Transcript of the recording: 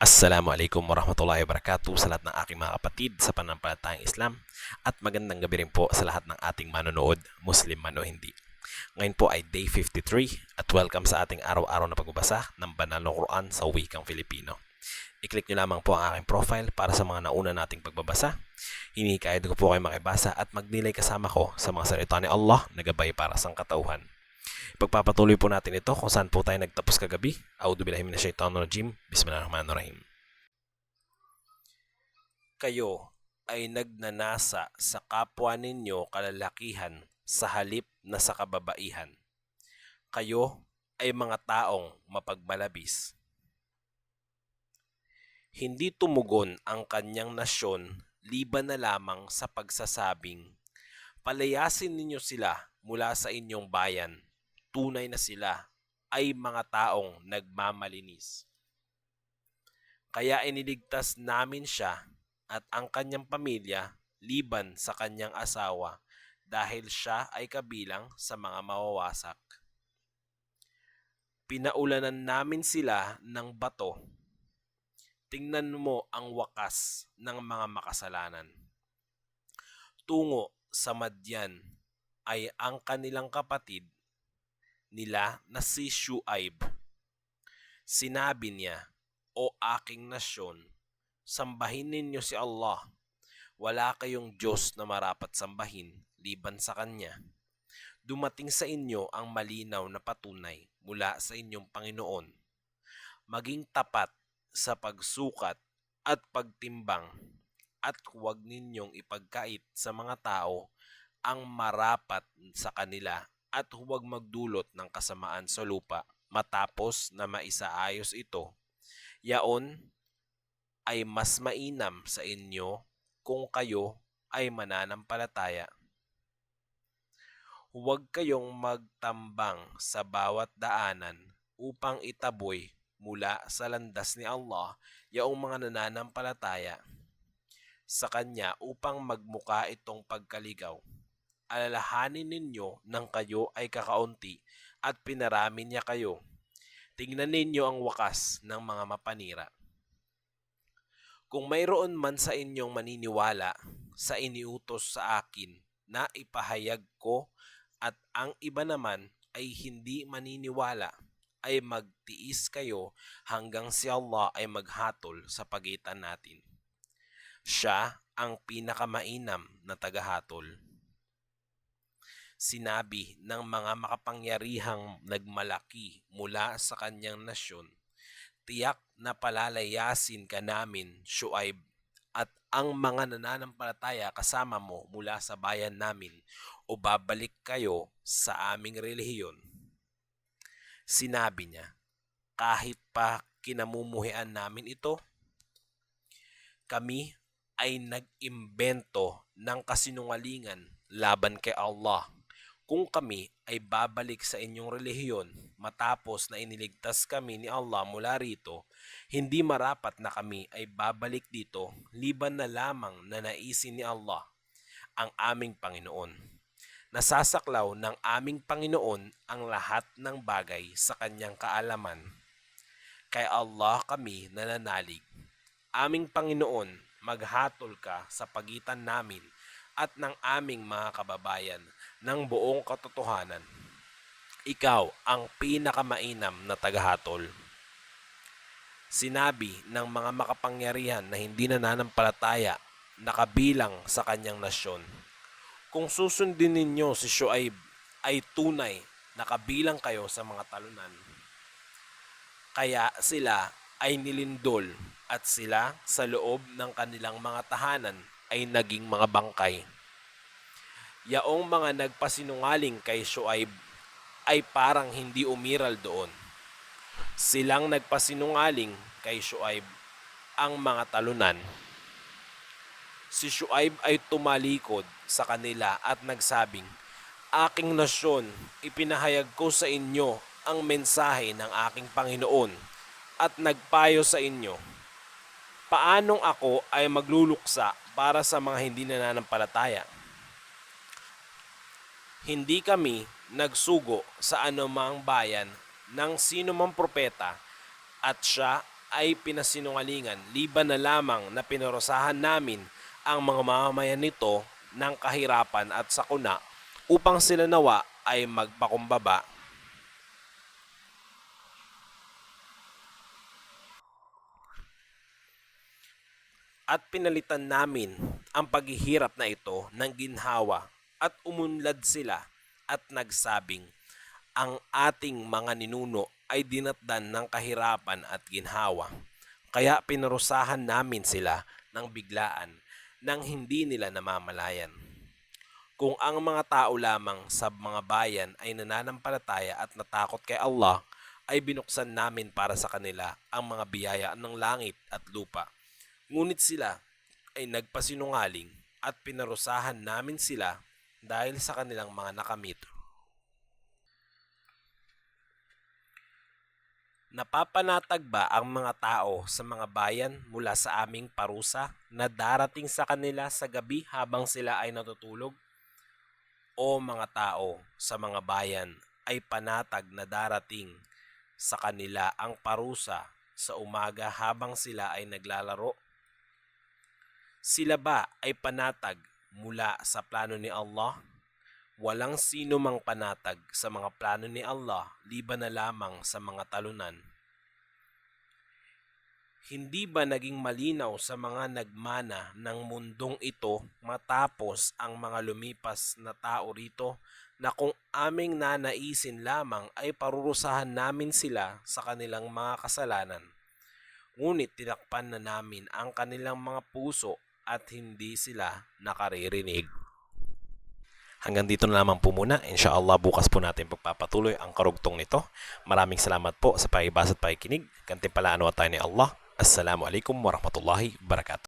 Assalamualaikum warahmatullahi wabarakatuh sa lahat ng aking mga kapatid sa pananampalatayang Islam at magandang gabi rin po sa lahat ng ating manonood, Muslim man o hindi. Ngayon po ay day 53 at welcome sa ating araw-araw na pagbabasa ng Banal na Quran sa wikang Filipino. I-click nyo lamang po ang aking profile para sa mga nauna nating pagbabasa. Hinikayat ko po kayo makibasa at magnilay kasama ko sa mga salita ni Allah na gabay para sa katauhan. Pagpapatuloy po natin ito kung saan po tayo nagtapos kagabi. A'udzubillahi minasyaitonirrajim. Bismillahirrahmanirrahim. Kayo ay nagnanasa sa kapwa ninyo kalalakihan sa halip na sa kababaihan. Kayo ay mga taong mapagmalabis. Hindi tumugon ang kanyang nasyon liban na lamang sa pagsasabing, palayasin ninyo sila mula sa inyong bayan. Tunay na sila ay mga taong nagmamalinis. Kaya iniligtas namin siya at ang kanyang pamilya liban sa kanyang asawa dahil siya ay kabilang sa mga mawawasak. Pinaulanan namin sila ng bato. Tingnan mo ang wakas ng mga makasalanan. Tungo sa Madyan ay ang kanilang kapatid nila na si Shuaib. Sinabi niya, O aking nasyon, sambahin ninyo si Allah. Wala kayong Diyos na marapat sambahin liban sa Kanya. Dumating sa inyo ang malinaw na patunay mula sa inyong Panginoon. Maging tapat sa pagsukat at pagtimbang at huwag ninyong ipagkait sa mga tao ang marapat sa kanila at huwag magdulot ng kasamaan sa lupa matapos na maisaayos ito. Yaon ay mas mainam sa inyo kung kayo ay mananampalataya. Huwag kayong magtambang sa bawat daanan upang itaboy mula sa landas ni Allah yaong mga nananampalataya sa Kanya upang magmuka itong pagkaligaw. Alalahanin ninyo nang kayo ay kakaunti at pinarami niya kayo. Tingnan ninyo ang wakas ng mga mapanira. Kung mayroon man sa inyong maniniwala sa iniutos sa akin na ipahayag ko at ang iba naman ay hindi maniniwala, ay magtiis kayo hanggang si Allah ay maghatol sa pagitan natin. Siya ang pinakamainam na tagahatol. Sinabi ng mga makapangyarihang nagmalaki mula sa kanyang nasyon, tiyak na palalayasin ka namin, Shuaib, at ang mga nananampalataya kasama mo mula sa bayan namin o babalik kayo sa aming relihiyon. Sinabi niya, kahit pa kinamumuhian namin ito, kami ay nag-imbento ng kasinungalingan laban kay Allah. Kung kami ay babalik sa inyong relihiyon matapos na iniligtas kami ni Allah mula rito, hindi marapat na kami ay babalik dito liban na lamang na naisin ni Allah, ang aming Panginoon. Nasasaklaw ng aming Panginoon ang lahat ng bagay sa kanyang kaalaman. Kay Allah kami nananalig. Aming Panginoon, maghatol ka sa pagitan namin at ng aming mga kababayan ng buong katotohanan. Ikaw ang pinakamainam na tagahatol. Sinabi ng mga makapangyarihan na hindi nananampalataya na kabilang sa kanyang nasyon, kung susundin ninyo si Shuaib ay tunay na kabilang kayo sa mga talunan. Kaya sila ay nilindol at sila sa loob ng kanilang mga tahanan ay naging mga bangkay. Yaong mga nagpasinungaling kay Shuaib ay parang hindi umiral doon. Silang nagpasinungaling kay Shuaib ang mga talunan. Si Shuaib ay tumalikod sa kanila at nagsabing, aking nasyon, ipinahayag ko sa inyo ang mensahe ng aking Panginoon at nagpayo sa inyo. Paanong ako ay magluluksa para sa mga hindi nananampalataya? Hindi kami nagsugo sa anumang bayan ng sino mang propeta at siya ay pinasinungalingan, liban na lamang na pinarusahan namin ang mga mamamayan nito ng kahirapan at sakuna upang sila nawa ay magpakumbaba at pinalitan namin ang paghihirap na ito ng ginhawa at umunlad sila at nagsabing, ang ating mga ninuno ay dinatdan ng kahirapan at ginhawa. Kaya pinarusahan namin sila ng biglaan nang hindi nila namamalayan. Kung ang mga tao lamang sa mga bayan ay nananampalataya at natakot kay Allah, ay binuksan namin para sa kanila ang mga biyaya ng langit at lupa. Ngunit sila ay nagpasinungaling at pinarusahan namin sila dahil sa kanilang mga nakamit. Napapanatag ba ang mga tao sa mga bayan mula sa aming parusa na darating sa kanila sa gabi habang sila ay natutulog? O mga tao sa mga bayan ay panatag na darating sa kanila ang parusa sa umaga habang sila ay naglalaro? Sila ba ay panatag mula sa plano ni Allah? Walang sino mang panatag sa mga plano ni Allah liban na lamang sa mga talunan. Hindi ba naging malinaw sa mga nagmana ng mundong ito matapos ang mga lumipas na tao rito na kung aming nanaisin lamang ay parurusahan namin sila sa kanilang mga kasalanan? Ngunit tinakpan na namin ang kanilang mga puso at hindi sila nakaririnig. Hanggang dito na lamang po muna. Inshallah bukas po natin pagpapatuloy ang karugtong nito. Maraming salamat po sa pakibasa at pakikinig. Gantimpalaan nawa tayo ni Allah. Assalamualaikum warahmatullahi wabarakatuh.